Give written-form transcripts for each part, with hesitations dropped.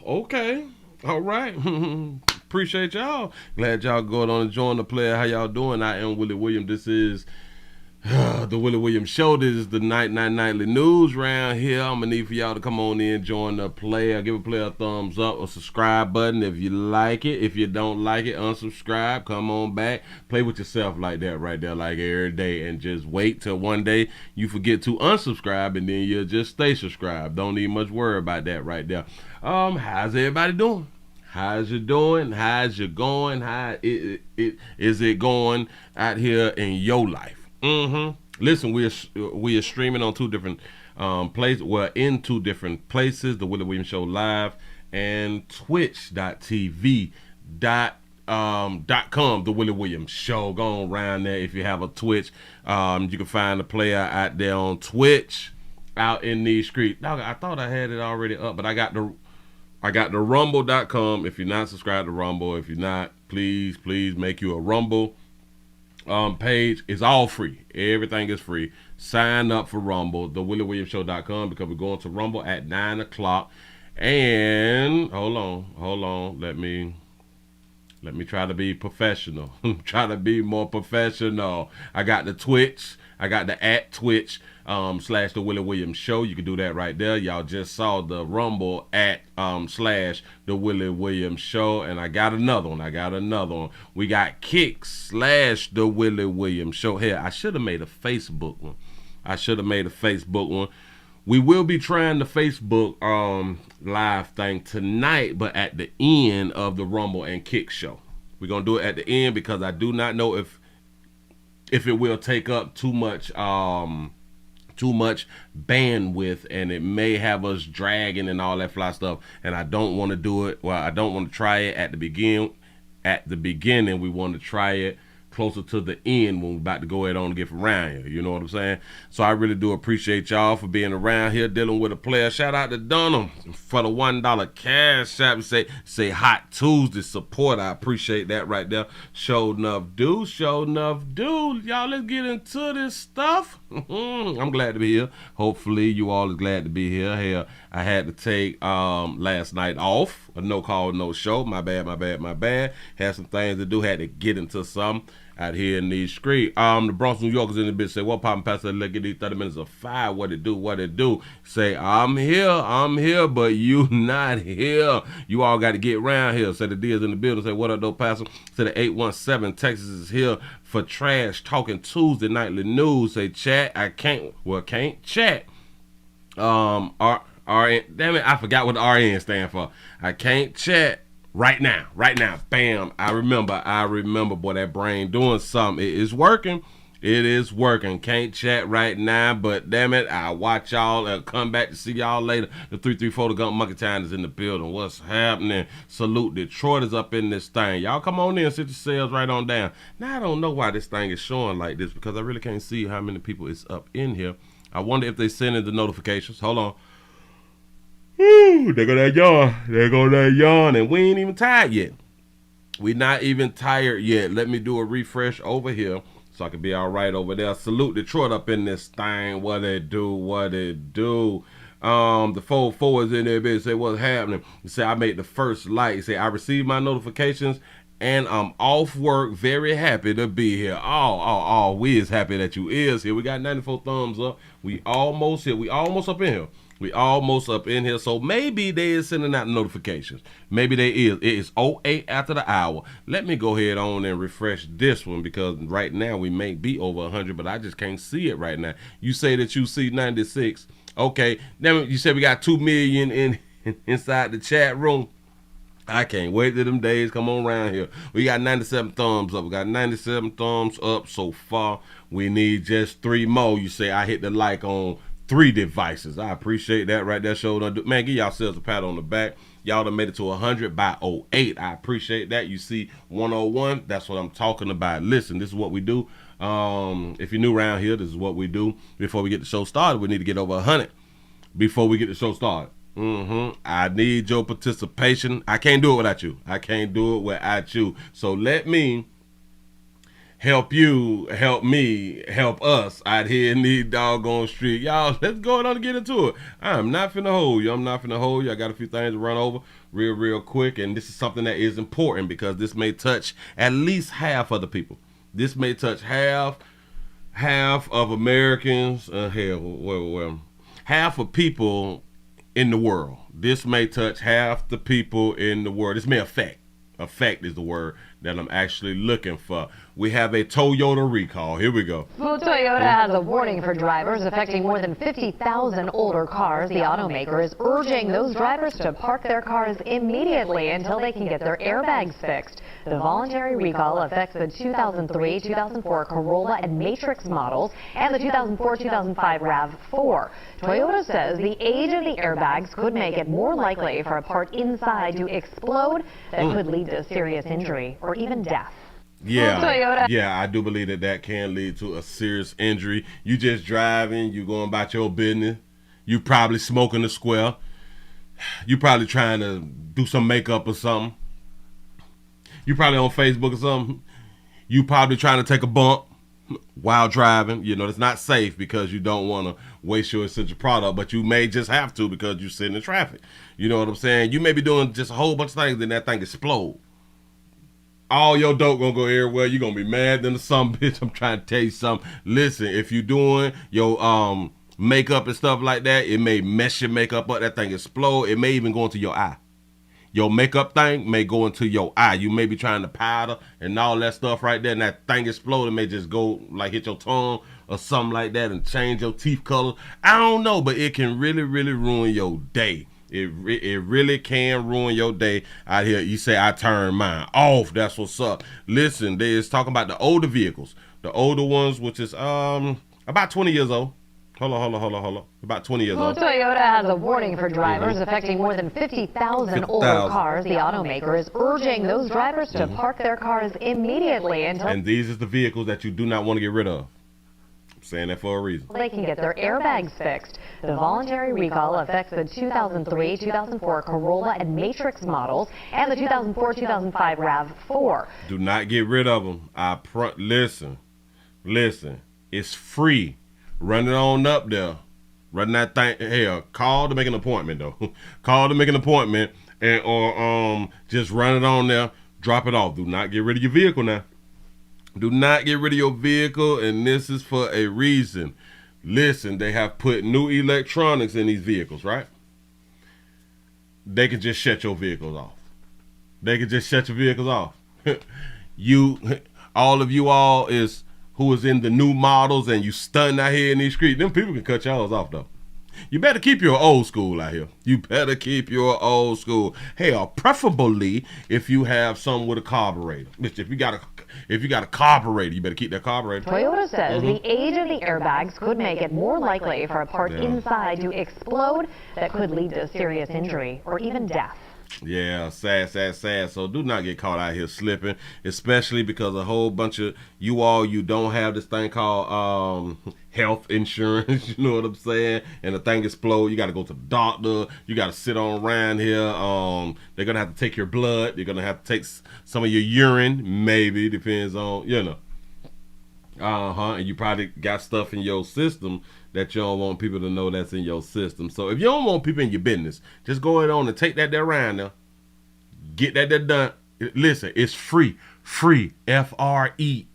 Okay. All right. Appreciate y'all. Glad y'all going on and join the player. How y'all doing? I am Willie Williams. This is the Willie Williams Show. This is the nightly news round here. I'm gonna need for y'all to come on in, join the player, give a player a thumbs up or subscribe button if you like it. If you don't like it, unsubscribe. Come on back. Play with yourself like that right there, like every day, and just wait till one day you forget to unsubscribe, and then you'll just stay subscribed. Don't need much worry about that right there. How's everybody doing? How's you doing? How's you going? How is it going out here in your life? Listen, we are streaming on two different places. We're in two different places: the Willie Williams Show live and Twitch.tv .com. The Willie Williams Show. Go on around there if you have a Twitch. You can find the player out there on Twitch, out in these streets. Dog, I thought I had it already up, but I got the rumble.com. If you're not subscribed to Rumble, if you're not, please make you a Rumble page. It's all free. Everything is free. Sign up for Rumble, the WillieWilliamsShow.com, because we're going to Rumble at 9 o'clock. And hold on. Let me try to be professional. Try to be more professional. I got the Twitch. I got the @Twitch / the Willie Williams Show. You can do that right there. Y'all just saw the Rumble @ / the Willie Williams Show. And I got another one. We got Kick / the Willie Williams Show. Here, I should have made a Facebook one. We will be trying the Facebook live thing tonight, but at the end of the Rumble and Kick show. We're gonna do it at the end because I do not know if it will take up too much bandwidth, and it may have us dragging and all that fly stuff. And I don't want to do it. Well, I don't want to try it at the beginning. We want to try it closer to the end when we're about to go ahead on and get around here. You know what I'm saying? So I really do appreciate y'all for being around here dealing with a player. Shout out to Dunham for the $1 cash app. Say Hot Tuesday support. I appreciate that right there. Show enough do. Y'all, let's get into this stuff. I'm glad to be here. Hopefully you all is glad to be here. Hell, I had to take last night off. A no call, no show. My bad. Had some things to do. Had to get into some out here in these streets. The Bronx, New Yorkers in the bitch say, what poppin', Pastor? Let's get these 30 minutes of fire. What it do? Say, I'm here, but you not here. You all got to get around here. Say the D is in the building. Say, what up, though, Pastor? Say the 817 Texas is here for Trash Talking Tuesday nightly news. Say, chat. Can't chat. RN, damn it, I forgot what the RN stand for. I can't chat right now. Bam. I remember, boy, that brain doing something. It is working. Can't chat right now, but damn it, I'll watch y'all and come back to see y'all later. The 334 The Gump Monkey Town is in the building. What's happening? Salute. Detroit is up in this thing. Y'all come on in, sit yourselves right on down. Now, I don't know why this thing is showing like this, because I really can't see how many people is up in here. I wonder if they send in the notifications. Hold on. There go that yawn. And we ain't even tired yet. We not even tired yet. Let me do a refresh over here so I can be all right over there. Salute Detroit up in this thing. What it do? The 4 is in there, bitch. Say, what's happening? You say, I made the first like. You say, I received my notifications and I'm off work. Very happy to be here. We is happy that you is here. We got 94 thumbs up. We almost here. We almost up in here. So maybe they is sending out notifications. Maybe they is. It is 08 after the hour. Let me go ahead on and refresh this one, because right now we may be over 100, but I just can't see it right now. You say that you see 96. Okay. Then you said we got 2 million inside the chat room. I can't wait till them days come on around here. We got 97 thumbs up. We got 97 thumbs up so far. We need just 3 more. You say I hit the like on 3 devices. I appreciate that right there. Man, give yourselves a pat on the back. Y'all done made it to 100 by 08. I appreciate that. You see 101. That's what I'm talking about. Listen, this is what we do. If you're new around here, this is what we do. Before we get the show started, we need to get over 100 before we get the show started. I need your participation. I can't do it without you. So let me help you, help me, help us out here in these doggone street. Y'all, let's go on and get into it. I'm not finna hold you. I'm not finna hold you. I got a few things to run over real quick, and this is something that is important because this may touch at least half of the people. This may touch half of Americans. Half of people in the world. This may touch half the people in the world. This may affect. Affect is the word that I'm actually looking for. We have a Toyota recall. Here we go. Well, Toyota has a warning for drivers affecting more than 50,000 older cars. The automaker is urging those drivers to park their cars immediately until they can get their airbags fixed. The voluntary recall affects the 2003, 2004 Corolla and Matrix models and the 2004-2005 RAV4. Toyota says the age of the airbags could make it more likely for a part inside to explode that could lead to serious injury or even death. Yeah, I do believe that can lead to a serious injury. You just driving, you going about your business. You probably smoking a square. You probably trying to do some makeup or something. You probably on Facebook or something. You probably trying to take a bump while driving. You know, it's not safe because you don't want to waste your essential product, but you may just have to because you're sitting in traffic. You know what I'm saying? You may be doing just a whole bunch of things and that thing explode. All your dope gonna go everywhere. You're gonna be mad than some bitch. I'm trying to tell you something. Listen, if you doing your makeup and stuff like that, it may mess your makeup up. That thing explode. It may even go into your eye. Your makeup thing may go into your eye. You may be trying to powder and all that stuff right there, and that thing explode. It may just go like hit your tongue or something like that and change your teeth color. I don't know, but it can really ruin your day. It really can ruin your day out here. You say, I turned mine off. That's what's up. Listen, they is talking about the older vehicles. The older ones, which is about 20 years old. Hold on. About 20 years old. Toyota has a warning for drivers affecting more than 50,000 older cars. The automaker is urging those drivers to park their cars immediately until... And these are the vehicles that you do not want to get rid of. I'm saying that for a reason. They can get their airbags fixed. The voluntary recall affects the 2003, 2004 Corolla and Matrix models and the 2004-2005 RAV4. Do not get rid of them. Listen. It's free. Run it on up there. Run that thing. Hell, call to make an appointment though. Call to make an appointment or just run it on there. Drop it off. Do not get rid of your vehicle now. Do not get rid of your vehicle, and this is for a reason. Listen, they have put new electronics in these vehicles, right? They can just shut your vehicles off. They can just shut your vehicles off. All of you who is in the new models and you stunting out here in these streets, them people can cut y'all off though. You better keep your old school out here. You better keep your old school. Hell, preferably if you have something with a carburetor. If you got a carburetor, you better keep that carburetor. Toyota says the age of the airbags could make it more likely for a part inside to explode that could lead to serious injury or even death. Yeah, sad. So do not get caught out here slipping, especially because a whole bunch of you don't have this thing called health insurance. You know what I'm saying? And the thing explode, you got to go to the doctor. You got to sit on around here. They're gonna have to take your blood. They're gonna have to take some of your urine. Maybe depends on And you probably got stuff in your system that you don't want people to know that's in your system. So if you don't want people in your business, just go ahead on and take that there around now. Get that there done. Listen, it's free. Free. Free.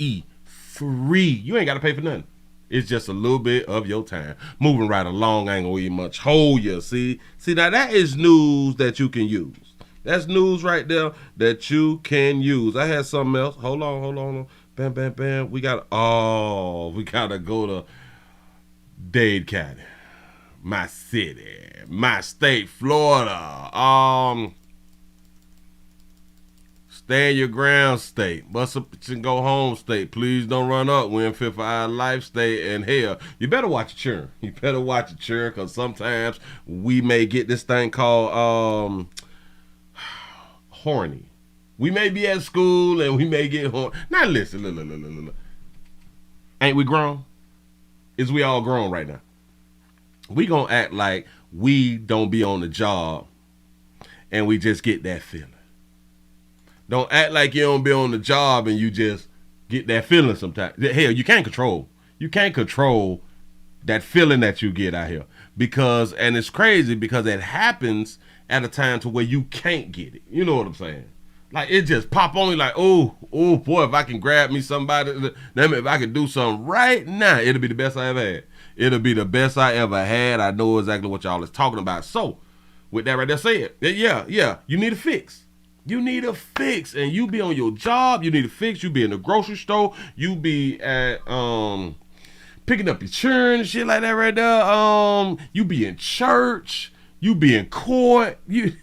Free. You ain't got to pay for nothing. It's just a little bit of your time. Moving right along, I ain't gonna eat much. Hold you. See, now that is news that you can use. That's news right there that you can use. I had something else. Hold on. Bam. We gotta go to Dade County, my city, my state, Florida. Stand your ground state. Bust up and go home state. Please don't run up. We're in Fit for Our Life state. And hell, you better watch your churn. You better watch your churn because sometimes we may get this thing called horny. We may be at school and we may get horny. Now listen, look. Ain't we grown? Is we all grown right now? We gonna act like we don't be on the job and we just get that feeling. Don't act like you don't be on the job and you just get that feeling sometimes. Hell, you can't control. You can't control that feeling that you get out here because, and it's crazy because it happens at a time to where you can't get it. You know what I'm saying? Like it just pop on you like, oh boy, if I can grab me somebody, if I can do something right now, it'll be the best I ever had. It'll be the best I ever had. I know exactly what y'all is talking about. So, with that right there said, yeah, you need a fix. You need a fix, and you be on your job. You need a fix. You be in the grocery store. You be at picking up your children and shit like that right there. You be in church. You be in court. You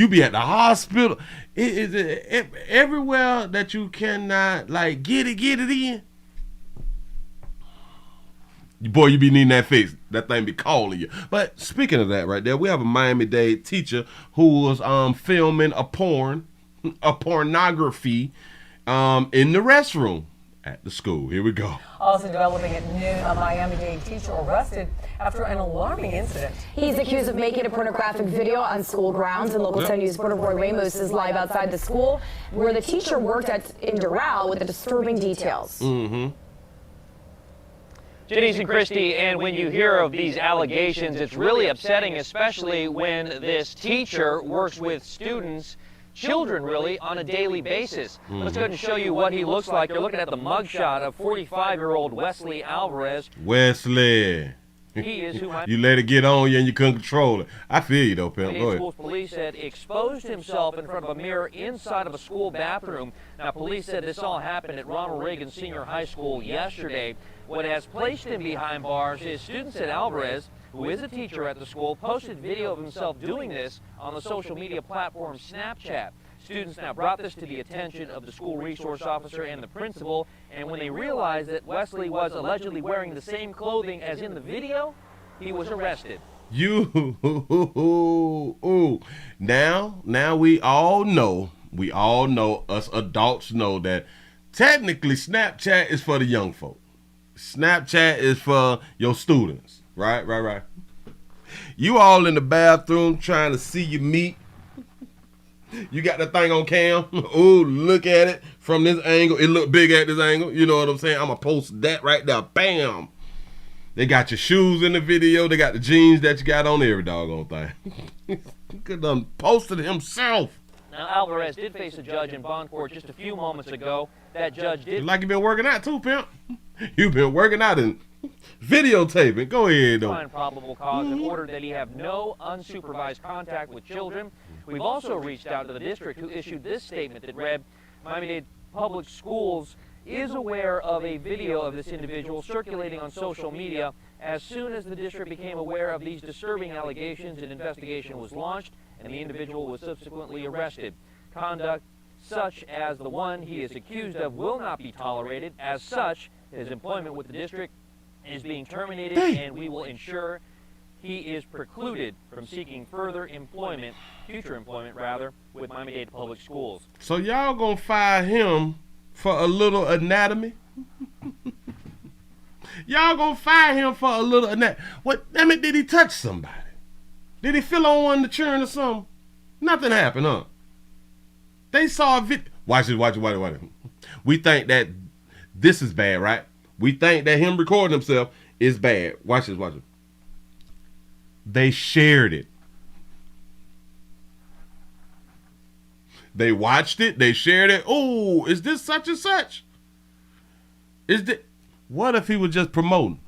be at the hospital. Everywhere that you cannot like get it in. Boy, you be needing that fix. That thing be calling you. But speaking of that right there, we have a Miami-Dade teacher who was filming a pornography in the restroom at the school. Here we go. Also developing at noon, a Miami-Dade teacher arrested after an alarming incident. He's accused of making a pornographic video on school grounds, and local 10 News reporter Roy Ramos is live outside the school where the teacher worked at in Doral with the disturbing details. Mm-hmm. Janice and Christy, and when you hear of these allegations, it's really upsetting, especially when this teacher works with students, children really, on a daily basis. Let's go ahead and show you what he looks like. You're looking at the mugshot of 45-year-old Wesley Alvarez. Wesley. He is who you let it get on you and you couldn't control it. I feel you though, pimp. Go ahead. Schools police said exposed himself in front of a mirror inside of a school bathroom. Now, police said this all happened at Ronald Reagan Senior High School yesterday. What has placed him behind bars is students at Alvarez, who is a teacher at the school, posted video of himself doing this on the social media platform Snapchat. Students now brought this to the attention of the school resource officer and the principal, and when they realized that Wesley was allegedly wearing the same clothing as in the video, he was arrested. Now we all know, us adults know that technically Snapchat is for the young folk. Snapchat is for your students, right. You all in the bathroom trying to see your meat. You got the thing on cam. Oh, look at it from this angle. It look big at this angle. You know what I'm saying? I'm going to post that right there. Bam. They got your shoes in the video. They got the jeans that you got on every doggone thing. He could have posted it himself. Now, Alvarez did face a judge in bond court just a few moments ago. That judge did... Like you been working out too, pimp. You've been working out and videotaping. Go ahead, though. Find probable cause and ordered that he have no unsupervised contact with children. We've also reached out to the district, who issued this statement that read, Miami-Dade Public Schools is aware of a video of this individual circulating on social media. As soon as the district became aware of these disturbing allegations, an investigation was launched and the individual was subsequently arrested. Conduct such as the one he is accused of will not be tolerated. As such, his employment with the district is being terminated, and we will ensure he is precluded from seeking further employment, future employment rather, with Miami-Dade Public Schools. So y'all gonna fire him for a little anatomy? Y'all gonna fire him for a little anatomy? What? I mean, did he touch somebody? Did he feel on one of the children or something? Nothing happened, huh? They saw a video. Watch it. We think that this is bad, right? We think that him recording himself is bad. Watch this. They shared it. They watched it. They shared it. Oh, is this such and such? What if he was just promoting?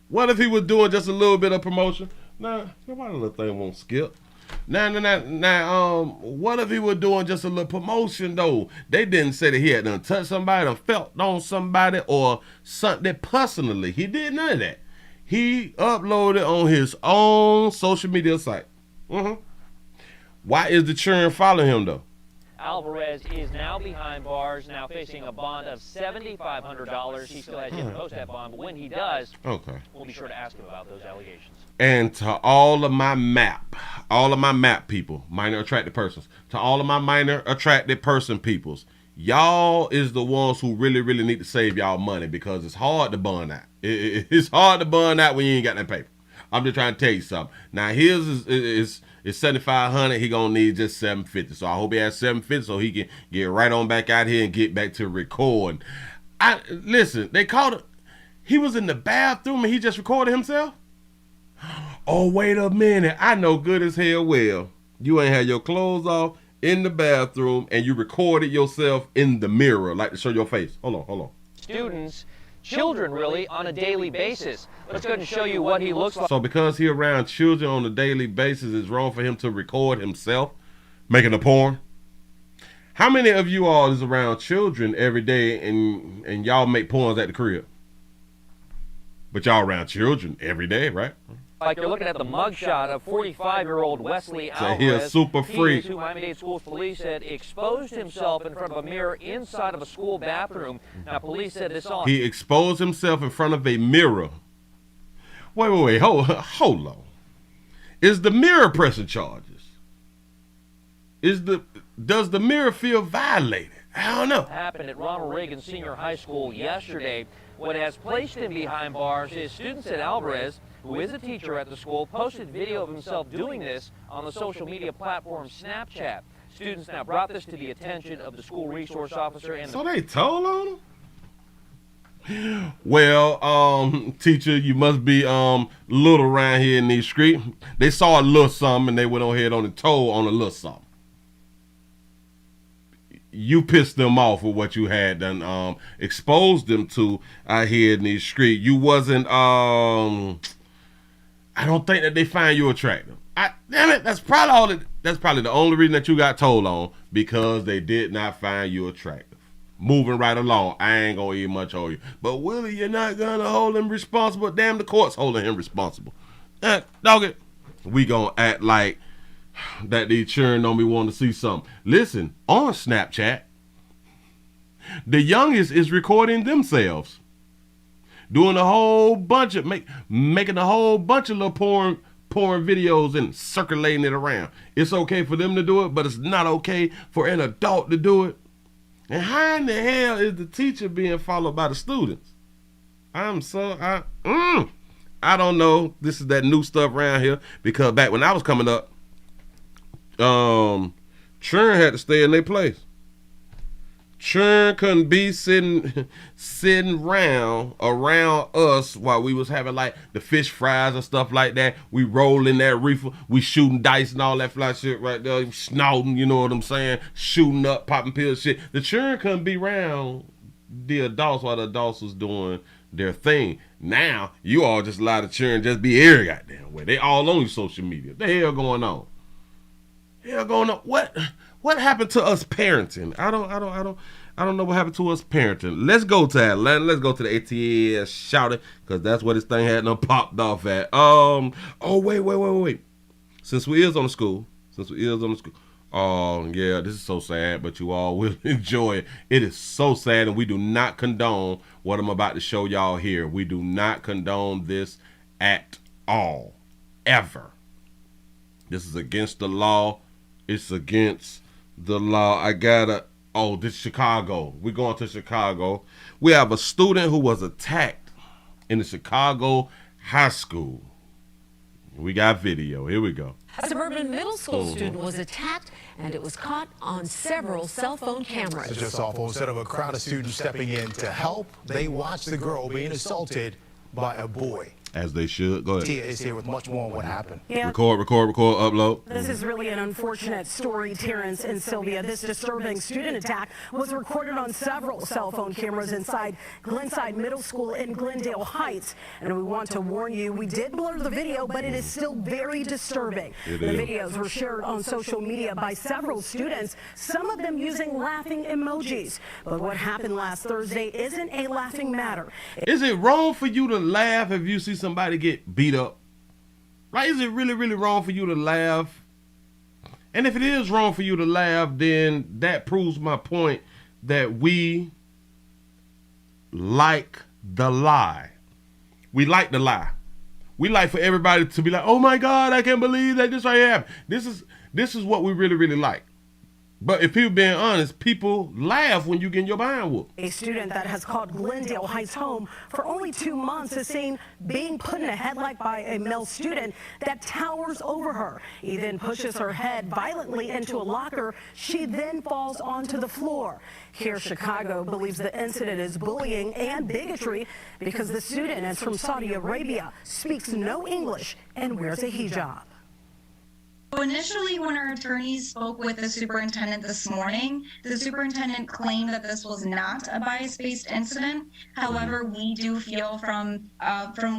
What if he was doing just a little bit of promotion? Nah, why the little thing won't skip? What if he was doing just a little promotion though? They didn't say that he had done touched somebody or felt on somebody or something personally. He did none of that. He uploaded on his own social media site. Why is the churn following him though? Alvarez is now behind bars, now facing a bond of $7,500. He still has yet to post that bond, but when he does, we'll be sure to ask him about those allegations. And to all of my MAP people, minor attracted persons, to all of my minor attracted person peoples, y'all is the ones who really need to save y'all money because it's hard to bond out. It's hard to bond out when you ain't got that paper. I'm just trying to tell you something. Now his is $7,500. He gonna need just $750. So I hope he has $750 so he can get right on back out here and get back to recording. Listen, they caught it. He was in the bathroom and he just recorded himself? Oh, wait a minute. I know good as hell well. You ain't had your clothes off in the bathroom and you recorded yourself in the mirror, like to show your face. Hold on. Students, children really, on a daily basis. Let's go ahead and show you what he looks like. So because he around children on a daily basis, it's wrong for him to record himself making a porn? How many of you all is around children every day and y'all make porns at the crib? But y'all around children every day, right? Like you're looking at the mugshot of 45-year-old Wesley Alvarez. He a super freak. Who Miami-Dade Schools police said exposed himself in front of a mirror inside of a school bathroom. Now, police said this on. He exposed himself in front of a mirror. Wait, hold on. Is the mirror pressing charges? Does the mirror feel violated? I don't know. Happened at Ronald Reagan Senior High School yesterday. What has placed him behind bars is students at Alvarez, who is a teacher at the school, posted video of himself doing this on the social media platform Snapchat. Students now brought this to the attention of the school resource officer and So they told on him? Well, teacher, you must be little around here in these streets. They saw a little something and they went on ahead on the toll on a little something. You pissed them off with what you had done, exposed them to out here in these streets. You wasn't, I don't think that they find you attractive. Damn it, that's probably the only reason that you got told on, because they did not find you attractive. Moving right along, I ain't gonna even much hold you. But Willie, you're not gonna hold him responsible. Damn, the court's holding him responsible. Dog it. We gonna act like that these children don't be wanting to see something. Listen, on Snapchat, the youngest is recording themselves, doing a whole bunch of making a whole bunch of little porn videos and circulating it around. It's okay for them to do it, but it's not okay for an adult to do it. And how in the hell is the teacher being followed by the students? I don't know. This is that new stuff around here, because back when I was coming up, children had to stay in their place. Children couldn't be sitting around us while we was having like the fish fries and stuff like that. We rolling that reefer, we shooting dice and all that fly shit right there, snouting, you know what I'm saying, shooting up, popping pills shit. The children couldn't be around the adults while the adults was doing their thing. Now you all just allow the children just be every goddamn way. They all on your social media. The hell going on? What happened to us parenting? I don't know what happened to us parenting. Let's go to Atlanta. Let's go to the ATS shouting, because that's where this thing had done popped off at. Wait. Since we is on the school. Oh yeah, this is so sad, but you all will enjoy it. It is so sad, and we do not condone what I'm about to show y'all here. We do not condone this at all, ever. This is against the law. It's against the law. This is Chicago. We're going to Chicago. We have a student who was attacked in the Chicago high school. We got video. Here we go. A suburban middle school student was attacked, and it was caught on several cell phone cameras. It's just awful. Instead of a crowd of students stepping in to help, they watched the girl being assaulted by a boy. As they should. Go ahead. Tia is here with much more on what happened. Yeah. Record, upload. This is really an unfortunate story, Terrence and Sylvia. This disturbing student attack was recorded on several cell phone cameras inside Glenside Middle School in Glendale Heights. And we want to warn you, we did blur the video, but it is still very disturbing. The videos were shared on social media by several students, some of them using laughing emojis. But what happened last Thursday isn't a laughing matter. Is it wrong for you to laugh if you see somebody get beat up? Right? Is it really, really wrong for you to laugh? And if it is wrong for you to laugh, then that proves my point that we like the lie. We like the lie. We like for everybody to be like, oh my God, I can't believe that this right here happened. This is what we really, really like. But if people being honest, people laugh when you get your behind whooped. A student that has called Glendale Heights home for only 2 months is seen being put in a headlock by a male student that towers over her. He then pushes her head violently into a locker. She then falls onto the floor. Here, Chicago believes the incident is bullying and bigotry because the student is from Saudi Arabia, speaks no English, and wears a hijab. Initially, when our attorneys spoke with the superintendent this morning, the superintendent claimed that this was not a bias-based incident. However, we do feel from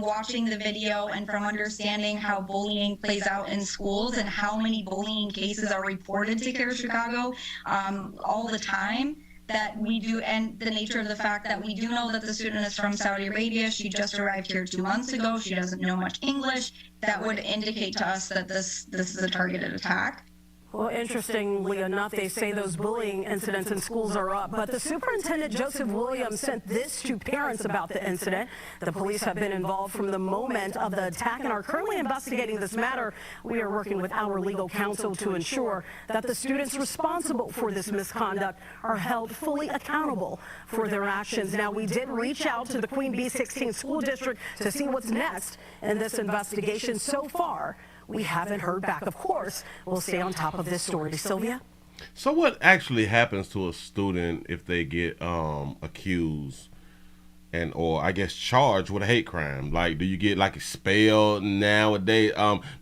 watching the video and from understanding how bullying plays out in schools and how many bullying cases are reported to CARE Chicago all the time, that we do, and the nature of the fact that we do know that the student is from Saudi Arabia. She just arrived here 2 months ago. She doesn't know much English. That would indicate to us that this is a targeted attack. Well, interestingly enough, they say those bullying incidents in schools are up, but the superintendent, Joseph Williams, sent this to parents about the incident. The police have been involved from the moment of the attack and are currently investigating this matter. We are working with our legal counsel to ensure that the students responsible for this misconduct are held fully accountable for their actions. Now, we did reach out to the Queen Bee 16 School District to see what's next in this investigation. So far, we haven't heard back. Of course, we'll stay on top of this story. Sylvia? So what actually happens to a student if they get accused or I guess charged with a hate crime? Like, do you get like expelled nowadays?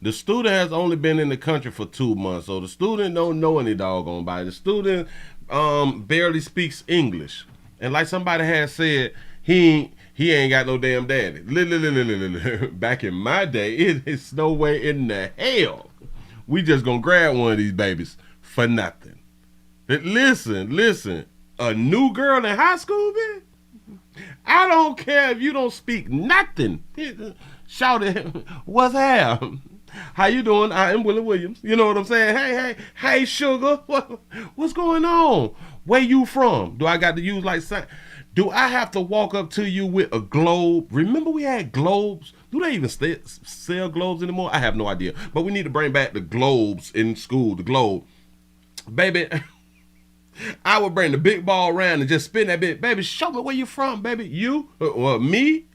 The student has only been in the country for 2 months, so the student don't know any doggone body. The student barely speaks English. And like somebody has said, he ain't got no damn daddy. Back in my day, it's no way in the hell we just gonna grab one of these babies for nothing. But listen, a new girl in high school, man, I don't care if you don't speak nothing. Shout it, what's up? How you doing? I am Willie Williams. You know what I'm saying? Hey, sugar, what's going on? Where you from? Do I got to use like sign? Do I have to walk up to you with a globe? Remember we had globes? Do they even sell globes anymore? I have no idea. But we need to bring back the globes in school, the globe. Baby, I would bring the big ball around and just spin that bit. Baby, show me where you from, baby. You? Me?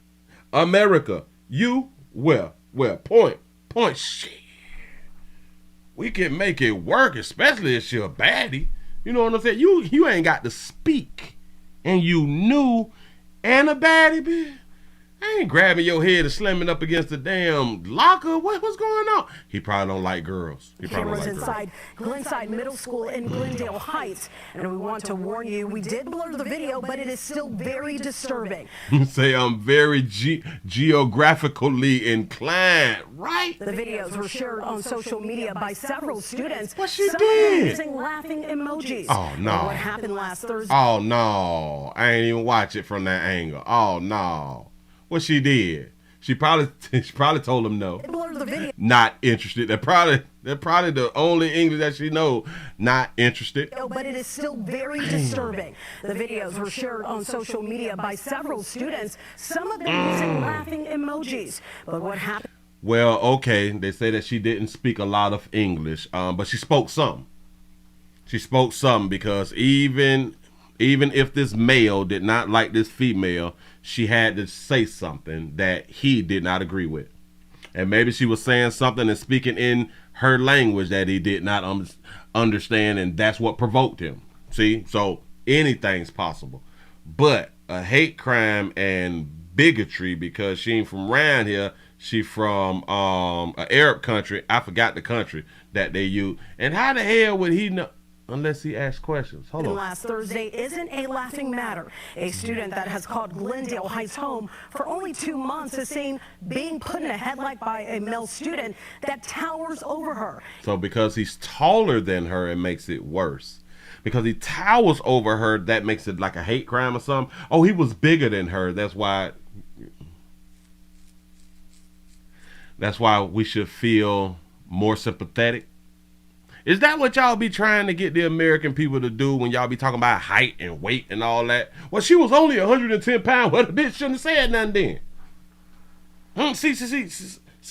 America. You? Where? Point. Shit. We can make it work, especially if you're a baddie. You know what I'm saying? You ain't got to speak. And you new and a baddie, bitch. I ain't grabbing your head and slamming up against the damn locker. What's going on? He probably don't like girls. Cameras inside Glenside Middle School in Glendale Heights. And we want to warn you, we did blur the video, but it is still very disturbing. Say I'm very geographically inclined, right? The videos were shared on social media by several students. What she Some did? using laughing emojis. Oh, no. What happened last Thursday? Oh, no. I ain't even watch it from that angle. Oh, no. What she did? She probably told him no. The video. Not interested. They're probably the only English that she know. Not interested. But it is still very disturbing. The videos were shared on social media by several students, some of them using laughing emojis. But what happened? Well, okay, they say that she didn't speak a lot of English, but she spoke some. She spoke some because even if this male did not like this female, she had to say something that he did not agree with. And maybe she was saying something and speaking in her language that he did not understand, and that's what provoked him. See? So anything's possible. But a hate crime and bigotry because she ain't from around here, she from an Arab country. I forgot the country that they use. And how the hell would he know? Unless he asks questions. Hold on. Last Thursday isn't a laughing matter. A student that has called Glendale Heights home for only 2 months is seen being put in a headlock by a male student that towers over her. So because he's taller than her, it makes it worse. Because he towers over her, that makes it like a hate crime or something. Oh, he was bigger than her. That's why we should feel more sympathetic. Is that what y'all be trying to get the American people to do when y'all be talking about height and weight and all that? Well, she was only 110 pounds. Well, the bitch shouldn't have said nothing then. See,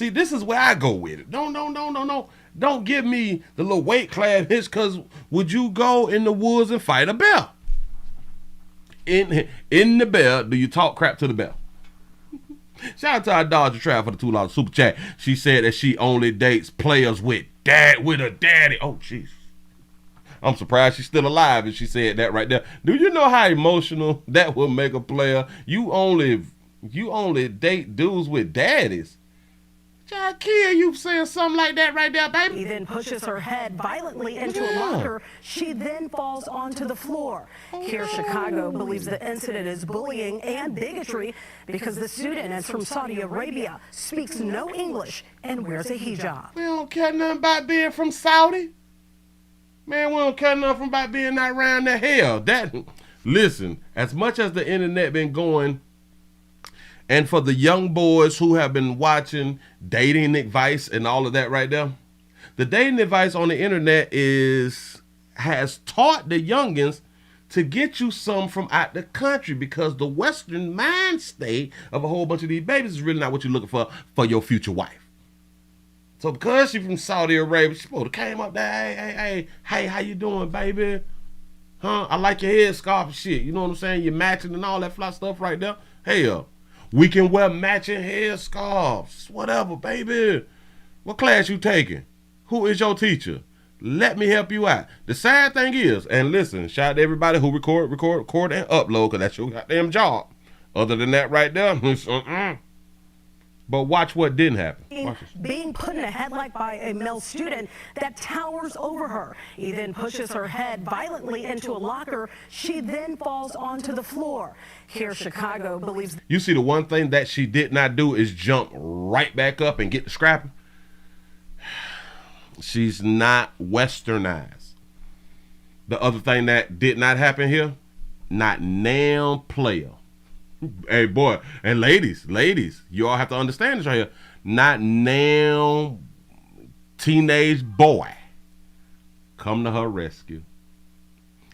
this is where I go with it. No. Don't give me the little weight class hits, because would you go in the woods and fight a bear? In the bear, do you talk crap to the bear? Shout out to our Dodger Trap for the $2 super chat. She said that she only dates players with a daddy. Oh, jeez. I'm surprised she's still alive and she said that right there. Do you know how emotional that will make a player? You only date dudes with daddies. Child, kill you saying something like that right there, baby. He then pushes her head violently into a locker. She then falls onto the floor. Here, Chicago believes the incident is bullying and bigotry because the student is from Saudi Arabia, speaks no English, and wears a hijab. We don't care nothing about being from Saudi. Man, we don't care nothing about being around the hell. Listen, as much as the internet been going, and for the young boys who have been watching dating advice and all of that right there, the dating advice on the internet has taught the youngins to get you some from out the country, because the Western mind state of a whole bunch of these babies is really not what you're looking for your future wife. So because she's from Saudi Arabia, she's supposed to came up there, hey, how you doing, baby? Huh? I like your headscarf and shit. You know what I'm saying? You're matching and all that fly stuff right there. Hell, we can wear matching headscarves, whatever, baby. What class you taking? Who is your teacher? Let me help you out. The sad thing is, and listen, shout out to everybody who record, and upload, because that's your goddamn job. Other than that right there, But watch what didn't happen. Being put in a headlock by a male student that towers over her. He then pushes her head violently into a locker. She then falls onto the floor. Here, Chicago believes... You see, the one thing that she did not do is jump right back up and get the scrapping. She's not westernized. The other thing that did not happen here, not now player. Hey, boy, and ladies, you all have to understand this right here. Not now teenage boy come to her rescue.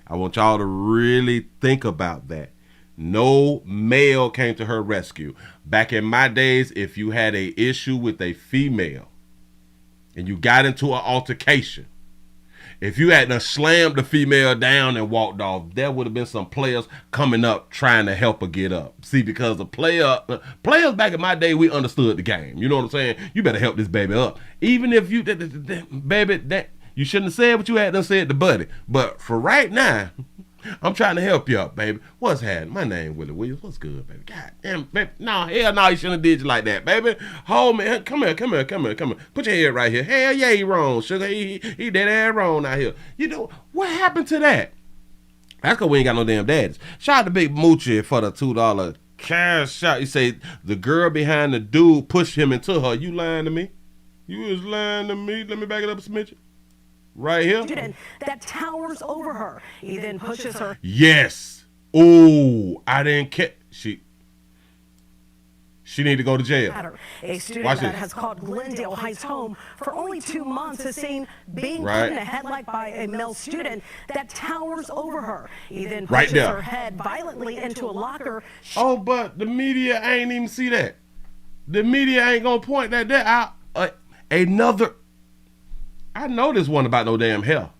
I want y'all to really think about that. No male came to her rescue. Back in my days, if you had an issue with a female and you got into an altercation, if you hadn't slammed the female down and walked off, there would have been some players coming up trying to help her get up. See, because the players back in my day, we understood the game. You know what I'm saying? You better help this baby up. Even if you, baby, that you shouldn't have said what you had to say to buddy. But for right now, I'm trying to help you up, baby. What's happening? My name Willie Williams. What's good, baby? God damn, baby. No, hell no, you shouldn't have did you like that, baby. Hold me. Come here. Put your head right here. Hell yeah, he wrong, sugar. He dead ass wrong out here. You know, what happened to that? That's because we ain't got no damn daddies. Shout out to Big Moochie for the $2 cash shot. You say the girl behind the dude pushed him into her. You lying to me? You was lying to me. Let me back it up a smidgen. Right here. That towers over her. He then pushes her. Yes. Oh, I didn't catch. She need to go to jail. A student that has called Glendale Heights home for only 2 months is seen being put in a headlock by a male student that towers over her. He then pushes her head violently into a locker. Oh, but the media ain't even see that. The media ain't gonna point that out. I know this one about no damn hair.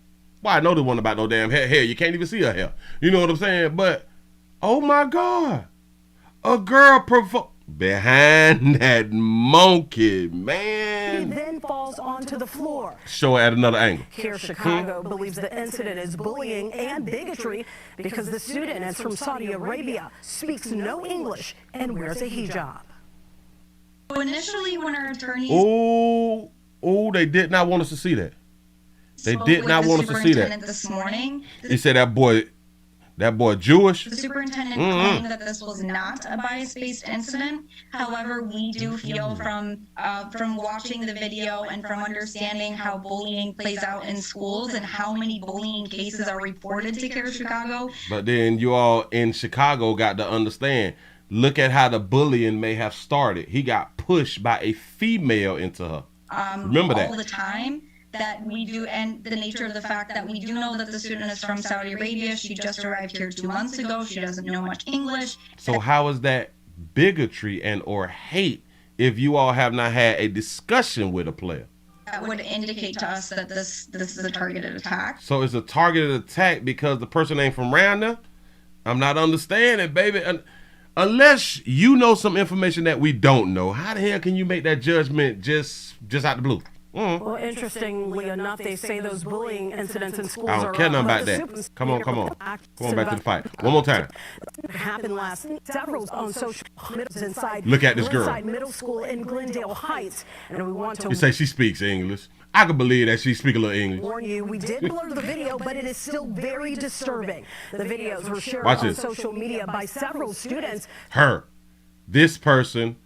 Well, I know this one about no damn hair. You can't even see her hair. You know what I'm saying? But, oh my God. A girl behind that monkey, man. He then falls onto the floor. Show her at another angle. Here, Chicago believes the incident is bullying and bigotry because the student is from Saudi Arabia, speaks no English, and wears a hijab. Initially, when our attorneys... Oh, they did not want us to see that. They did not want us to see that. This morning, he said that boy Jewish. The superintendent claimed that this was not a bias-based incident. However, we do feel from watching the video and from understanding how bullying plays out in schools and how many bullying cases are reported to CARE Chicago. But then you all in Chicago got to understand. Look at how the bullying may have started. He got pushed by a female into her. Remember that. All the time that we do, and the nature of the fact that we do know that the student is from Saudi Arabia. She just arrived here 2 months ago. She doesn't know much English. So how is that bigotry and or hate if you all have not had a discussion with a player? that would indicate to us that this is a targeted attack. So it's a targeted attack because the person ain't from around there? I'm not understanding, baby. Unless you know some information that we don't know, how the hell can you make that judgment just out the blue? Well, interestingly enough, they say those bullying incidents in schools I don't care nothing about that. Come on. Come on back to the fight. One more time. Happened last several on social media inside. Look at this girl. Inside middle school in Glendale Heights, and we want to. You say she speaks English. I can believe that she speaks a little English. Warn you, we did blur the video, but it is still very disturbing. The videos were shared on social media by several students. This person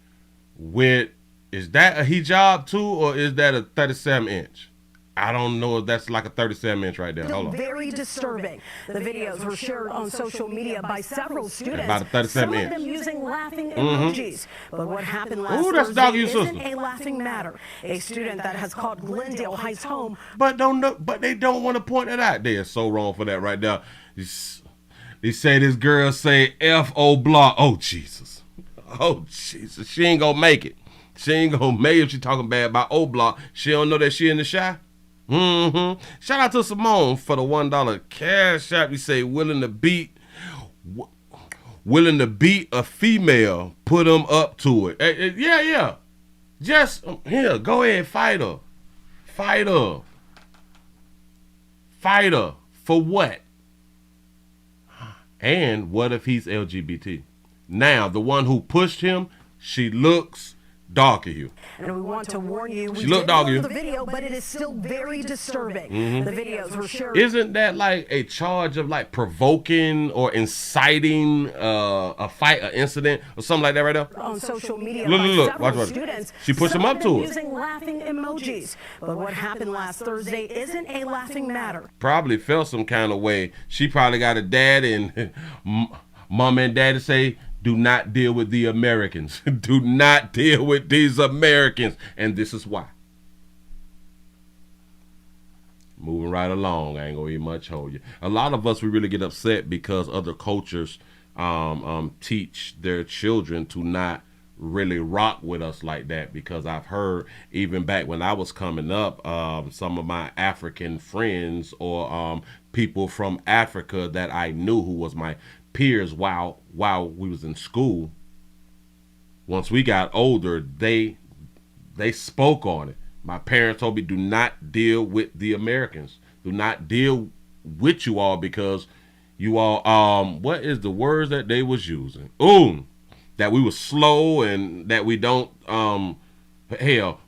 with. Is that a hijab too, or is that a 37-inch? I don't know if that's like a 37-inch right there. Hold on. Very disturbing. The videos were shared on social media by several students. About a 37-inch. Some of them using laughing emojis. But what happened last Thursday isn't a laughing matter. A student that has called Glendale Heights home. But they don't want to point it out. They are so wrong for that right there. They say this girl say F.O. block. Oh, Jesus. Oh, Jesus. She ain't gonna make it. She ain't gonna make it if she talking bad about O Block. She don't know that she in the shy. Shout out to Simone for the $1 cash app. You say willing to beat a female, put them up to it. Yeah. Just here, go ahead, fight her. Fight her for what? And what if he's LGBT? Now the one who pushed him, she looks darker hue. And we want to warn you, we did the video, but it is still very disturbing. The videos were shared. Isn't that like a charge of like provoking or inciting a fight, an incident, or something like that right there? On social media, look, watch. Students, she pushed him up to it. Using laughing emojis. But what happened last Thursday isn't a laughing matter. Probably felt some kind of way. She probably got a dad and mom and daddy say, do not deal with the Americans. Do not deal with these Americans. And this is why. Moving right along. I ain't going to eat much hold you. A lot of us, we really get upset because other cultures teach their children to not really rock with us like that. Because I've heard, even back when I was coming up, some of my African friends or people from Africa that I knew who was my peers while we was in school, once we got older, they spoke on it. My parents told me, do not deal with the Americans. Do not deal with you all because you all, what is the words that they was using? That we were slow and that we don't,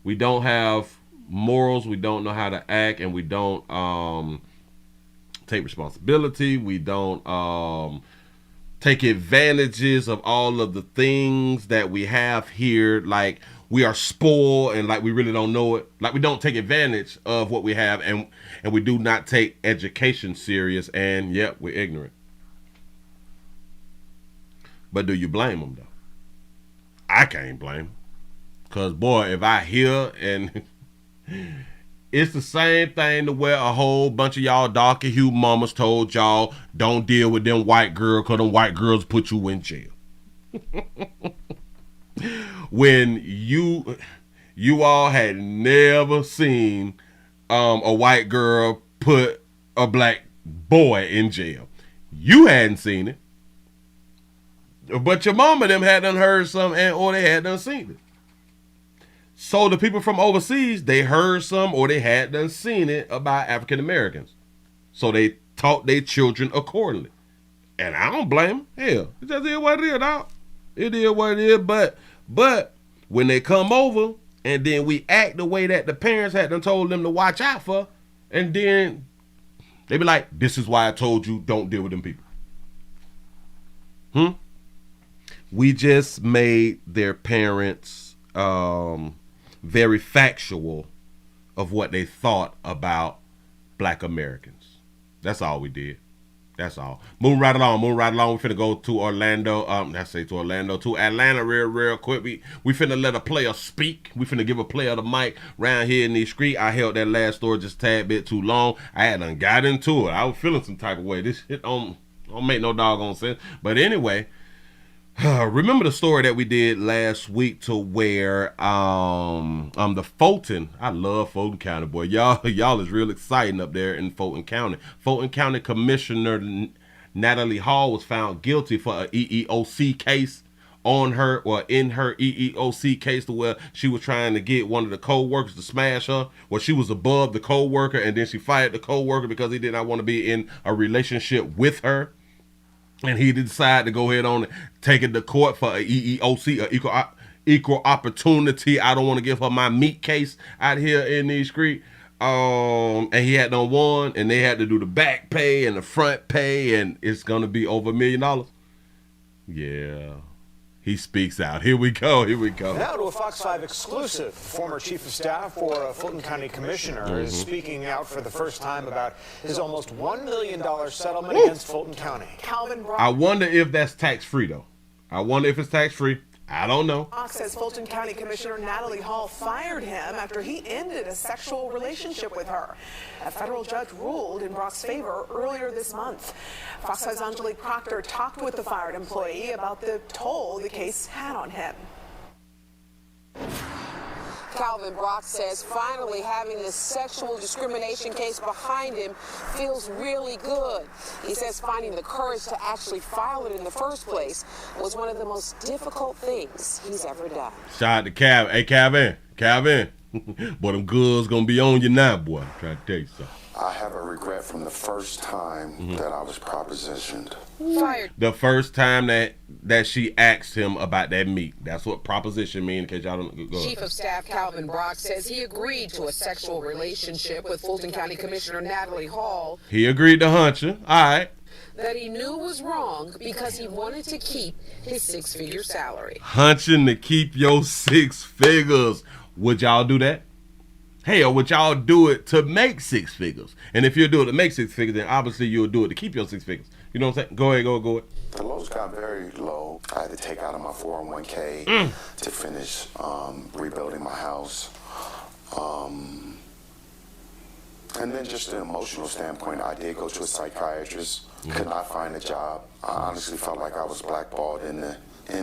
we don't have morals, we don't know how to act, and we don't take responsibility, we don't take advantages of all of the things that we have here, like we are spoiled and like we really don't know it, like we don't take advantage of what we have, and we do not take education serious, and yep, we're ignorant. But do you blame them though? I can't blame them, because boy, if I hear and it's the same thing to where a whole bunch of y'all darker hue mamas told y'all don't deal with them white girls because them white girls put you in jail. When you all had never seen a white girl put a black boy in jail. You hadn't seen it. But your mama them had done heard something or they had done seen it. So the people from overseas, they heard some or they had done seen it about African Americans. So they taught their children accordingly. And I don't blame them. Hell, it just is what it is, dog. It is what it is. But when they come over and then we act the way that the parents had done told them to watch out for, and then they be like, this is why I told you don't deal with them people. We just made their parents very factual of what they thought about black Americans. That's all we did. That's all. Moving right along. We're finna go to Orlando. To Atlanta real quick. We finna let a player speak. We finna give a player the mic round here in these streets. I held that last story just a tad bit too long. I had done got into it. I was feeling some type of way. This shit don't make no doggone sense. But anyway, Remember the story that we did last week to where the Fulton, I love Fulton County, boy. Y'all is real exciting up there in Fulton County. Fulton County Commissioner Natalie Hall was found guilty for an EEOC case on her, or in her EEOC case, to where she was trying to get one of the co-workers to smash her. Well, she was above the co-worker, and then she fired the co-worker because he did not want to be in a relationship with her. And he decided to go ahead on and take it to court for a EEOC, equal opportunity. I don't want to give her my meat case out here in these streets. And he had done one, and they had to do the back pay and the front pay, and it's gonna be over $1 million. Yeah. He speaks out. Here we go. Now to a Fox 5 exclusive. Former chief of staff for a Fulton County commissioner is speaking out for the first time about his almost $1 million settlement against Fulton County. I wonder if that's tax-free, though. I wonder if it's tax-free. I don't know. Fox says Fulton County Commissioner Natalie Hall fired him after he ended a sexual relationship with her. A federal judge ruled in Brock's favor earlier this month. Fox says Angelique Proctor talked with the fired employee about the toll the case had on him. Calvin Brock says finally having this sexual discrimination case behind him feels really good. He says finding the courage to actually file it in the first place was one of the most difficult things he's ever done. Shout out to Calvin. Hey, Calvin. Boy, them girls gonna be on you now, boy. I'm trying to tell you something. I have a regret from the first time that I was propositioned. Fired. The first time that she asked him about that meat. That's what proposition means, in case y'all don't go. Chief of Staff Calvin Brock says he agreed to a sexual relationship with Fulton County Commissioner Natalie Hall. He agreed to hunch her. All right. That he knew was wrong because he wanted to keep his 6-figure salary. Hunching to keep your 6 figures. Would y'all do that? Hell, would y'all do it to make 6 figures? And if you do it to make 6 figures, then obviously you'll do it to keep your 6 figures. You know what I'm saying? Go ahead. The lows got very low. I had to take out of my 401k to finish rebuilding my house. And then just an emotional standpoint, I did go to a psychiatrist, could not find a job. I honestly felt like I was blackballed in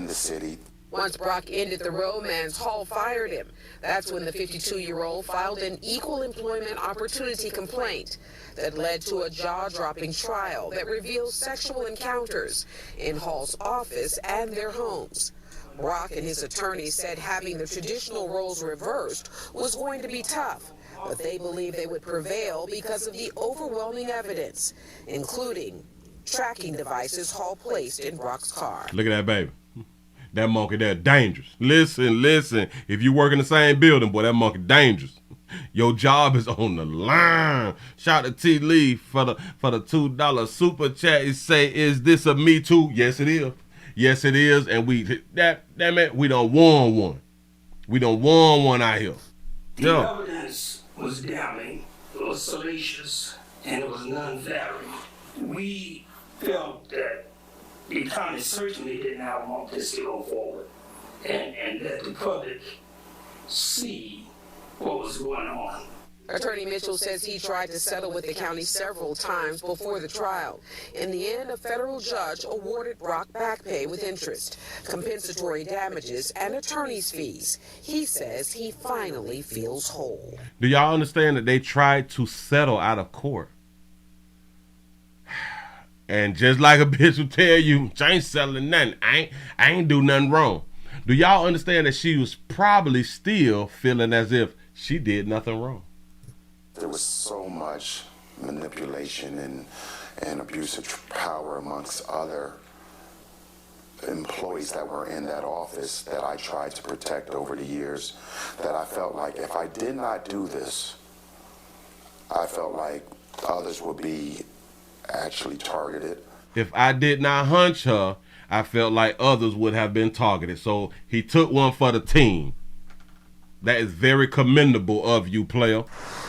the city. Once Brock ended the romance, Hall fired him. That's when the 52-year-old filed an equal employment opportunity complaint that led to a jaw-dropping trial that reveals sexual encounters in Hall's office and their homes. Brock and his attorney said having the traditional roles reversed was going to be tough, but they believe they would prevail because of the overwhelming evidence, including tracking devices Hall placed in Brock's car. Look at that baby. That monkey there dangerous. Listen. If you work in the same building, boy, that monkey dangerous. Your job is on the line. Shout out to T. Lee for the $2 super chat. He say, is this a Me Too? Yes, it is. Yes, it is. And we done won one. We done won one out here. The evidence was damning, it was salacious, and it was non-varying. We felt that the county certainly did not want this to go forward, and let the public see what was going on. Attorney Mitchell says he tried to settle with the county several times before the trial. In the end, a federal judge awarded Brock back pay with interest, compensatory damages, and attorney's fees. He says he finally feels whole. Do y'all understand that they tried to settle out of court? And just like a bitch will tell you, I ain't settling nothing. I ain't do nothing wrong. Do y'all understand that she was probably still feeling as if she did nothing wrong? There was so much manipulation and abuse of power amongst other employees that were in that office that I tried to protect over the years, that I felt like if I did not do this, I felt like others would be actually targeted. If I did not hunch her, I felt like others would have been targeted. So he took one for the team. That is very commendable of you, player.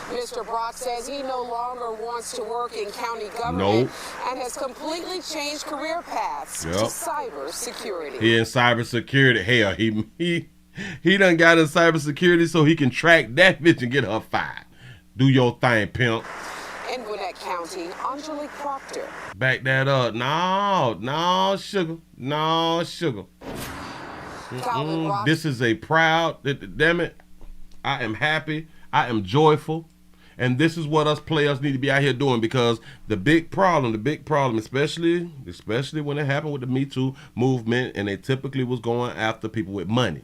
Mr. Brock says he no longer wants to work in county government and has completely changed career paths to cybersecurity. He in cybersecurity. Hell, he done got in cybersecurity so he can track that bitch and get her fired. Do your thing, pimp. In Gwinnett County, Angelique Proctor. Back that up. No, sugar. This is a proud, damn it, I am happy, I am joyful, and this is what us players need to be out here doing, because the big problem, especially when it happened with the Me Too movement, and they typically was going after people with money.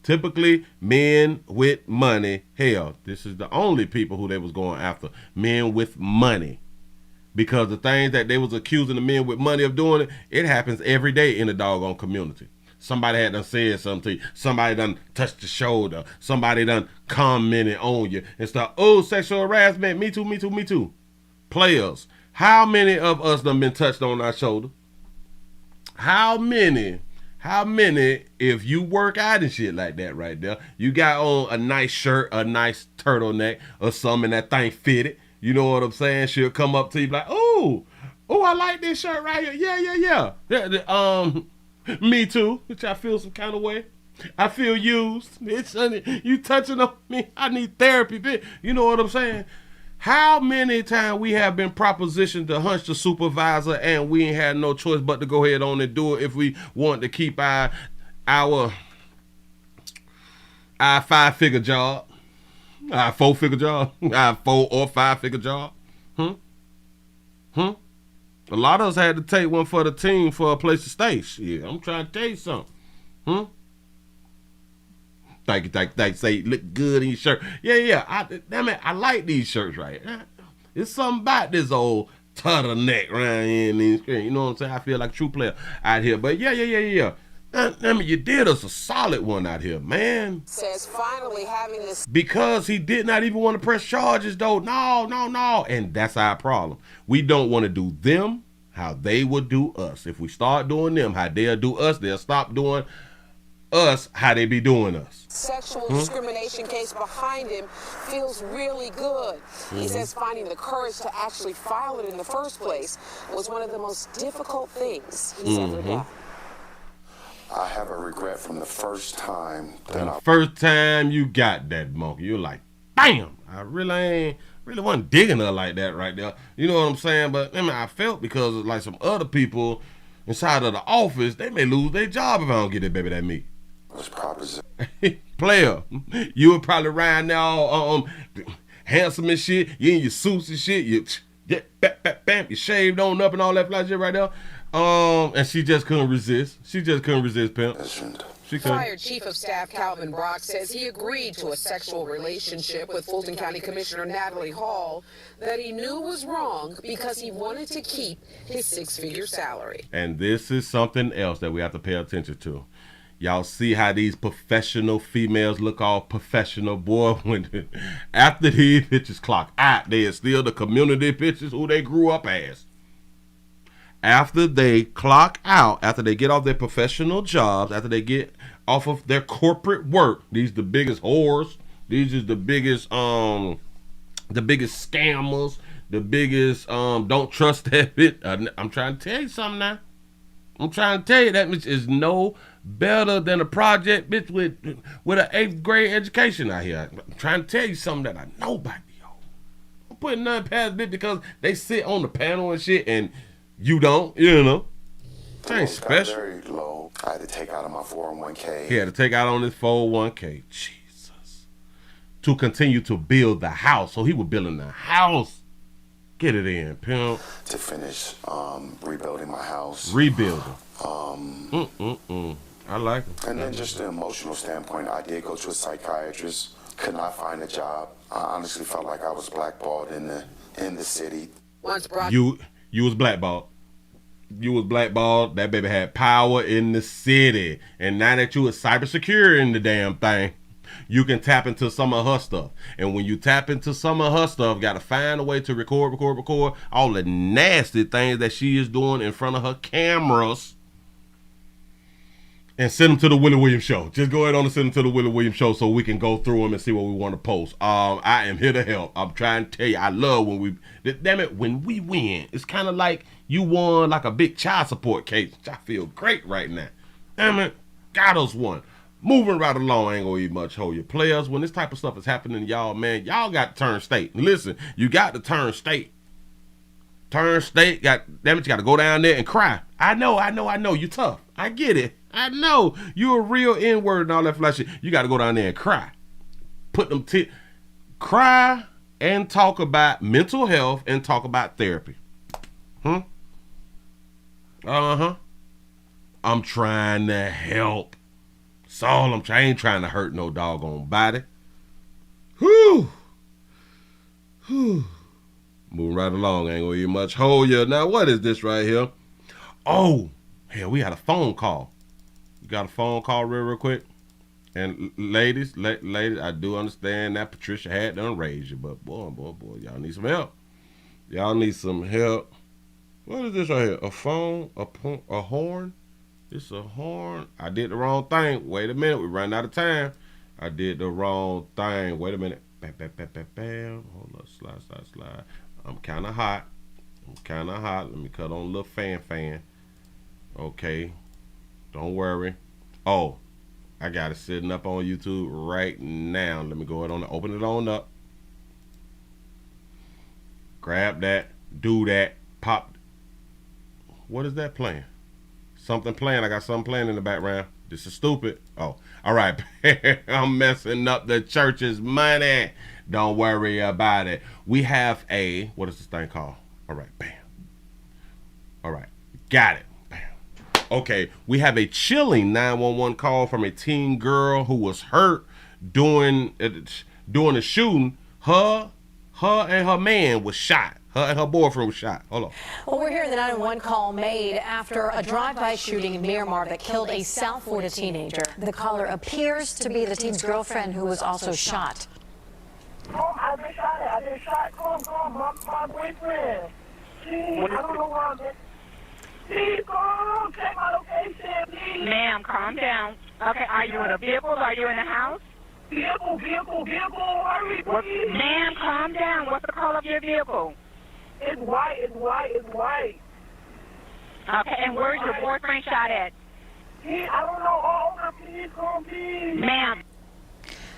Typically, men with money. Hell, this is the only people who they was going after, men with money. Because the things that they was accusing the men with money of doing, it happens every day in the doggone community. Somebody had done said something to you. Somebody done touched your shoulder. Somebody done commented on you and stuff. Oh, sexual harassment. Me too, me too, me too. Players, how many of us done been touched on our shoulder? How many, if you work out and shit like that right there, you got on a nice shirt, a nice turtleneck or something, that thing fitted. You know what I'm saying? She'll come up to you like, oh, I like this shirt right here. Yeah. Me too, which I feel some kind of way. I feel used. You touching on me. I need therapy. You know what I'm saying? How many times we have been propositioned to hunch the supervisor and we ain't had no choice but to go ahead on and do it if we want to keep our 5-figure job, our 4-figure job, our 4 or 5-figure job. A lot of us had to take one for the team for a place to stay. Shit, I'm trying to tell you something. Thank you. Say you look good in your shirt. Yeah. Damn it, I like these shirts right. It's something about this old turtleneck around here in these screen. You know what I'm saying? I feel like a true player out here. But yeah. I mean, you did us a solid one out here, man. Says finally having this. Because he did not even want to press charges, though. No. And that's our problem. We don't want to do them how they would do us. If we start doing them how they'll do us, they'll stop doing us how they be doing us. Sexual discrimination case behind him feels really good. He says finding the courage to actually file it in the first place was one of the most difficult things he's ever done. I have a regret from the first time. First time you got that monkey, you're like, bam! I really wasn't digging her like that right there. You know what I'm saying? But I mean, I felt because like some other people inside of the office, they may lose their job if I don't get that baby that meat. Player, you were probably riding there all handsome and shit. You in your suits and shit. You shaved on up and all that fly shit right there. And she just couldn't resist. Pimp. Fired Chief of Staff Calvin Brock says he agreed to a sexual relationship with Fulton County Commissioner Natalie Hall that he knew was wrong because he wanted to keep his 6-figure salary. And this is something else that we have to pay attention to. Y'all see how these professional females look all professional, boy, when after these bitches clock out, they are still the community bitches who they grew up as. After they clock out, after they get off their professional jobs, after they get off of their corporate work, these the biggest whores, these is the biggest scammers, the biggest don't trust that bitch. I'm trying to tell you something now. I'm trying to tell you that bitch is no better than a project bitch with an 8th grade education out here. I'm trying to tell you something that I know about y'all. I'm putting nothing past bitch because they sit on the panel and shit and you don't, you know. It ain't special. Very low. I had to take out of my 401k. He had to take out on his 401k. Jesus. To continue to build the house. So he was building the house. Get it in, pimp. To finish rebuilding my house. Rebuilding. I like it. And then just the emotional standpoint, I did go to a psychiatrist. Could not find a job. I honestly felt like I was blackballed in the city. Once brought You was blackballed. You was blackballed. That baby had power in the city. And now that you was cybersecure in the damn thing, you can tap into some of her stuff. And when you tap into some of her stuff, you got to find a way to record all the nasty things that she is doing in front of her cameras. And send them to the Willie Williams Show. Just go ahead on and send them to the Willie Williams Show so we can go through them and see what we want to post. I am here to help. I'm trying to tell you, I love when we win. It's kind of like you won like a big child support case. I feel great right now. Damn it, got us one. Moving right along, I ain't gonna eat much hold your players. When this type of stuff is happening, y'all, man, y'all got to turn state. Listen, you got to turn state. Turn state, you got to go down there and cry. I know, you tough. I get it. I know. You a real N-word and all that flash shit. You got to go down there and cry. Put them cry and talk about mental health and talk about therapy. Uh-huh. I'm trying to help. That's all I'm trying. I ain't trying to hurt no doggone body. Whew. Moving right along. Ain't gonna get much hold you. Now, what is this right here? Oh, hell, we had a phone call. You got a phone call real quick? And ladies, I do understand that Patricia had to raise you, but boy, y'all need some help. Y'all need some help. What is this right here? A phone? A horn? It's a horn. I did the wrong thing. Wait a minute. We ran out of time. I did the wrong thing. Wait a minute. Bam, bam, bam, bam, bam. Hold up. Slide. I'm kind of hot. Let me cut on a little fan. Okay. Don't worry. Oh, I got it sitting up on YouTube right now. Let me go ahead and open it on up. Grab that. Do that. Pop. What is that playing? Something playing. I got something playing in the background. This is stupid. Oh, all right. I'm messing up the church's money. Don't worry about it. We have a, what is this thing called? All right, bam. All right, got it. Bam. Okay, we have a chilling 911 call from a teen girl who was hurt doing a shooting. Her and her man was shot. Her and her boyfriend was shot. Hold on. Well, we're hearing the 911 call made after a drive-by shooting in Miramar that killed a South Florida teenager. The caller appears to be the teen's girlfriend, who was also shot. Oh, I've been shot. Come on, my boyfriend. Please, I don't know where I'm at. Please, come, check my location, please. Ma'am, calm down. Okay, are you in a vehicle? Are you in a house? Vehicle, hurry, please. Ma'am, calm down. What's the color of your vehicle? It's white. Okay, and where's your boyfriend shot at? I don't know. Oh, please, come, please. Ma'am.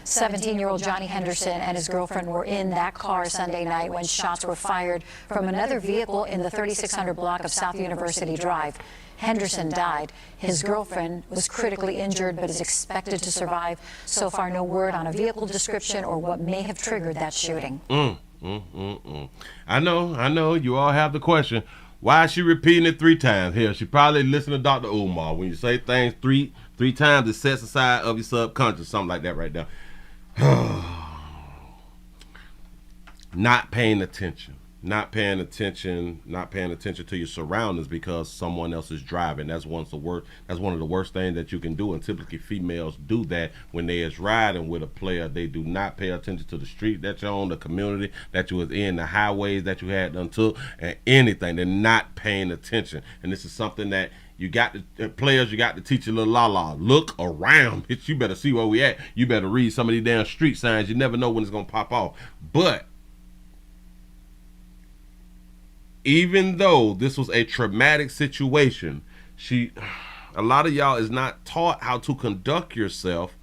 17-year-old Johnny Henderson and his girlfriend were in that car Sunday night when shots were fired from another vehicle in the 3600 block of South University Drive. Henderson died. His girlfriend was critically injured but is expected to survive. So far, no word on a vehicle description or what may have triggered that shooting. I know. You all have the question. Why is she repeating it 3 times? Here, she probably listened to Dr. Umar. When you say things three times, it sets aside of your subconscious, something like that right there. Not paying attention to your surroundings because someone else is driving. That's one of the worst things that you can do, and typically females do that when they is riding with a player. They do not pay attention to the street that you're on, the community that you was in, the highways that you had done took, and anything. They're not paying attention, and this is something that you got to players. You got to teach a little la. Look around, bitch. You better see where we at. You better read some of these damn street signs. You never know when it's gonna pop off. But even though this was a traumatic situation, a lot of y'all is not taught how to conduct yourself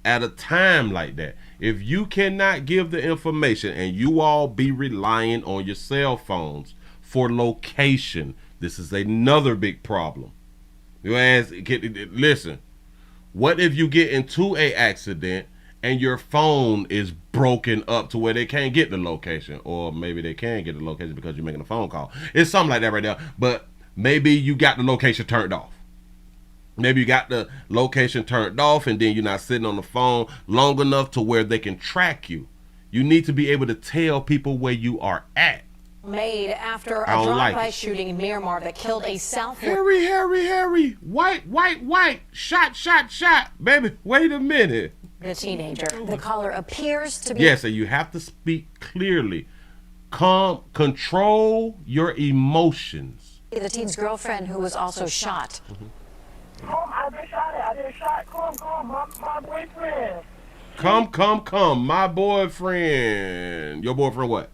at a time like that. If you cannot give the information and you all be relying on your cell phones for location, this is another big problem. Listen, what if you get into a accident and your phone is broken up to where they can't get the location? Or maybe they can get the location because you're making a phone call. It's something like that right there. But maybe you got the location turned off. Maybe you got the location turned off and then you're not sitting on the phone long enough to where they can track you. You need to be able to tell people where you are at. Made after a drive-by shooting in Miramar that killed a South Harry. White. Shot. Baby, wait a minute. The teenager. The caller appears to be... Yes, and you have to speak clearly. Control your emotions. The teen's girlfriend, who was also shot. I've been shot. Come, my boyfriend. Come, my boyfriend. Your boyfriend what?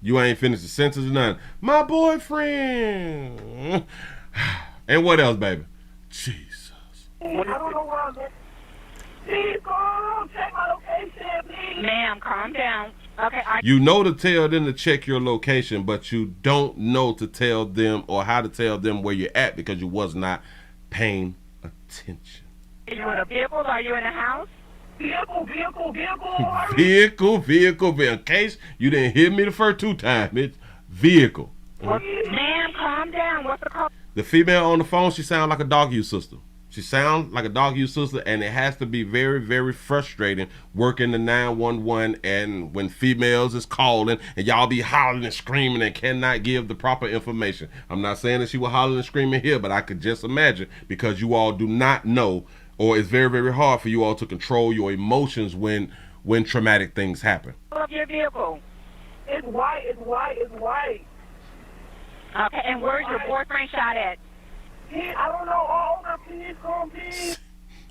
You ain't finished the sentence or nothing. My boyfriend. And what else, baby? Jesus. I don't know where I'm at. Please, come, check my location, please. Ma'am, calm down. Okay. You know to tell them to check your location, but you don't know to tell them or how to tell them where you're at because you was not paying attention. Are you in a vehicle? Are you in a house? Vehicle. In case you didn't hear me the first 2 times, it's vehicle. Ma'am, calm down. What's the call? The female on the phone, she sounds like a dog use sister. She sounds like a dog use sister, and it has to be very, very frustrating working the 911 and when females is calling and y'all be hollering and screaming and cannot give the proper information. I'm not saying that she was hollering and screaming here, but I could just imagine, because you all do not know, or it's very, very hard for you all to control your emotions when traumatic things happen. Of your vehicle. It's white. Okay, and where's your boyfriend shot at? I don't know. All over. Please come, please.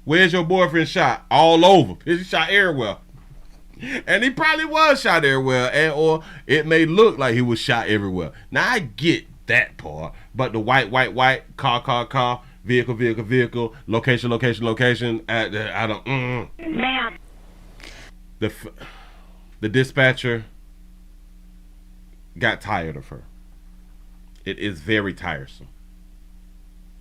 Where's your boyfriend shot? All over. He shot everywhere. And he probably was shot everywhere, or it may look like he was shot everywhere. Now, I get that part, but the white, car, vehicle, location, I don't, Ma'am. The dispatcher got tired of her. It is very tiresome.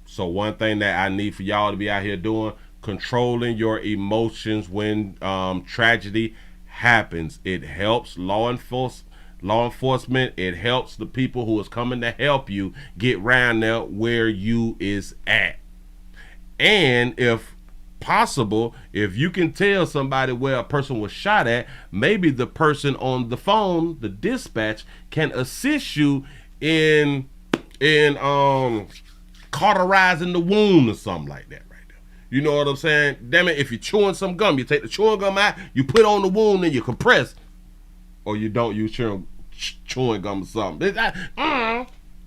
So one thing that I need for y'all to be out here doing, controlling your emotions when tragedy happens. It helps law enforcement. It helps the people who is coming to help you get around there where you is at. And if possible, if you can tell somebody where a person was shot at, maybe the person on the phone, the dispatch, can assist you in cauterizing the wound or something like that right there. You know what I'm saying? Damn it, if you're chewing some gum, you take the chewing gum out, you put on the wound and you compress, or you don't use chewing gum or something.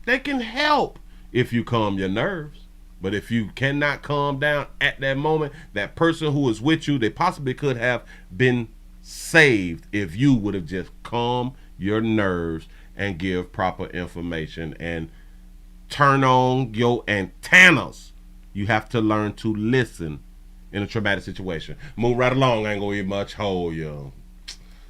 They can help if you calm your nerves. But if you cannot calm down at that moment, that person who is with you, they possibly could have been saved if you would have just calmed your nerves and give proper information and turn on your antennas. You have to learn to listen in a traumatic situation. Move right along. I ain't gonna eat much hole, yo.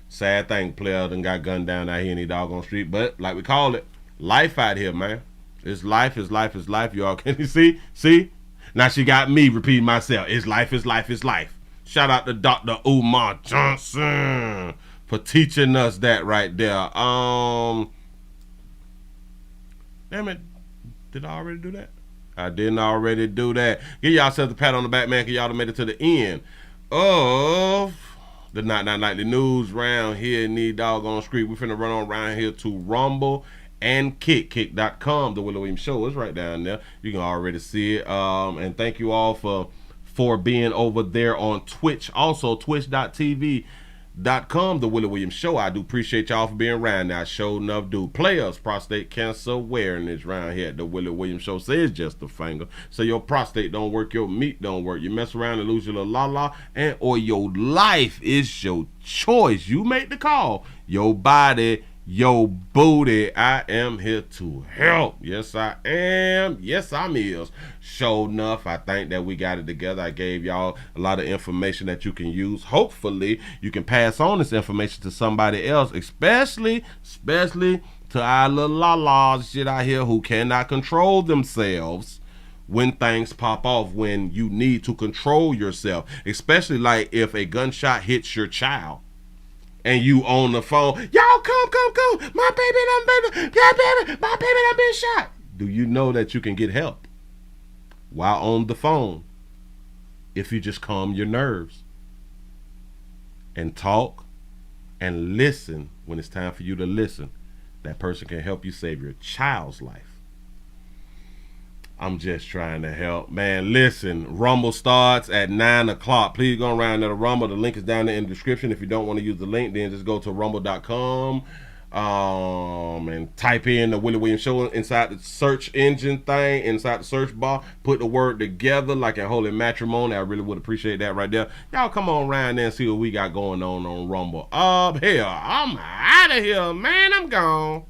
Sad thing, player done got gunned down out here in the doggone street. But like we call it, life out here, man. It's life. Y'all can you see? See? Now she got me repeating myself. It's life. Shout out to Dr. Umar Johnson for teaching us that right there. Damn it. Did I already do that? I didn't already do that. Give yourself a pat on the back, man, because y'all done made it to the end of the Not Nightly News round here in the doggone street. We finna run on around here to Rumble and Kick.com. The Willie Williams Show is right down there. You can already see it. And thank you all for being over there on Twitch. Also, twitch.tv.com, The Willie Williams Show. I do appreciate y'all for being around now. Show enough do. Players, prostate cancer awareness round here at The Willie Williams Show. Say it's just a finger. So your prostate don't work, your meat don't work. You mess around and lose your little la-la, and or your life is your choice. You make the call. Your body, your booty. I am here to help. Yes, I am. Yes, I'm is. Sure enough, I think that we got it together. I gave y'all a lot of information that you can use. Hopefully, you can pass on this information to somebody else, especially to our little la-las shit out here who cannot control themselves when things pop off, when you need to control yourself, especially like if a gunshot hits your child. And you on the phone, y'all come, my baby done been shot. Do you know that you can get help while on the phone if you just calm your nerves and talk and listen when it's time for you to listen? That person can help you save your child's life. I'm just trying to help. Man, listen, Rumble starts at 9 o'clock. Please go around to the Rumble. The link is down there in the description. If you don't want to use the link, then just go to rumble.com and type in the Willie Williams Show inside the search engine thing, inside the search bar. Put the word together like in holy matrimony. I really would appreciate that right there. Y'all come on around there and see what we got going on Rumble. Hell, I'm out of here, man. I'm gone.